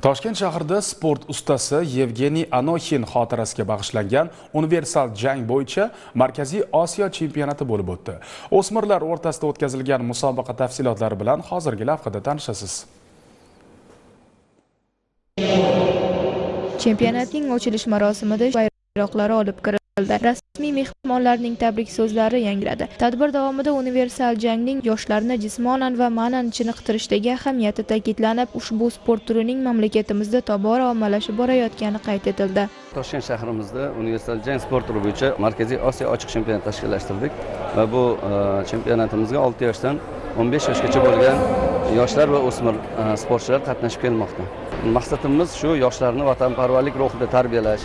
Toshkent shahrida sport ustasi Yevgeniy Anoxin xotirasiga bag'ishlangan universal jang bo'yicha Markaziy Osiyo chempionati bo'lib o'tdi. O'smirlar o'rtasida o'tkazilgan musobaqa tafsilotlari bilan hozirgi lavhada tanishasiz. Chempionatning ochilish marosimida bayroqlari olib kirildi. Rasmiy mehmonlarning tabrik so'zlari yangradi. Tadbir davomida universal jangning yoshlarni jismonan va ma'nan chiniqtirishdagi ahamiyati ta'kidlanib, ushbu sport turining mamlakatimizda tobora ommalashib borayotgani qayd etildi. Toshkent shahrimizda universal jang sport turi bo'yicha Markaziy Osiyo ochiq chempionat tashkillashtirdik va bu chempionatimizga 6 yoshdan 15 yoshgacha bo'lgan yoshlar va o'smir sportchilar qatnashib kelmoqda. Maqsadimiz shu yoshlarni vatanparvarlik ruhida tarbiyalash.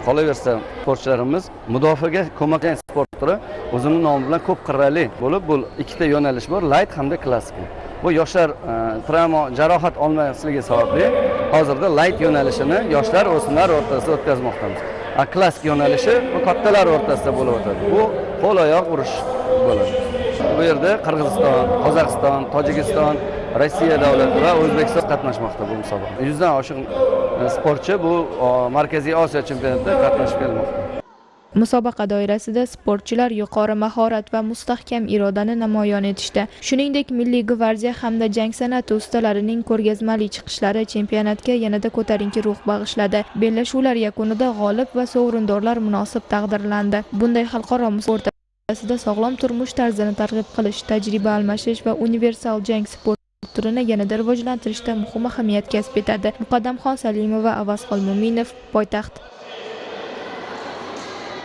Qolaversa, sportchilarimiz mudofaaga ko'makchi sport turi o'zining nomi bilan ko'p qirrali bo'lib, bu ikkita yo'nalish bor, light hamda klassik. Bu yoshlar travma, jarohat olmasligi sababli hozirda light yo'nalishini yoshlar o'smirlar o'rtasida o'tkazmoqdamiz. Klassik yo'nalishi kattalar o'rtasida bo'lib o'tadi. Bu qo'l oyoq urish bo'ladi. Bu yerda Qirg'iziston, Qozog'iston, Tojikiston, Rossiya davlati va O'zbekiston qatnashmoqda bu musobaqa. 100 dan oshiq sportchi bu Markaziy Osiyo chempionatida qatnashib kelmoqda. Musobaqa doirasida sportchilar yuqori mahorat va mustahkam irodani namoyon etishdi. Shuningdek, Milliy gvardiya hamda jang san'ati ustalarining ko'rgazmali chiqishlari chempionatga yanada ko'tarinki ruh bag'ishladi. Bellashuvlar yakunida g'olib va sovrindorlar munosib taqdirlandi. Bunday xalqaro musobaqa o'rtasida sog'lom turmush tarzini targ'ib qilish, tajriba almashish va universal jang sport turini yanada rivojlantirishda muhim ahamiyat kasb etadi. Muqaddamxon Salimova, Avazxon Mo'minov, Poytaxt.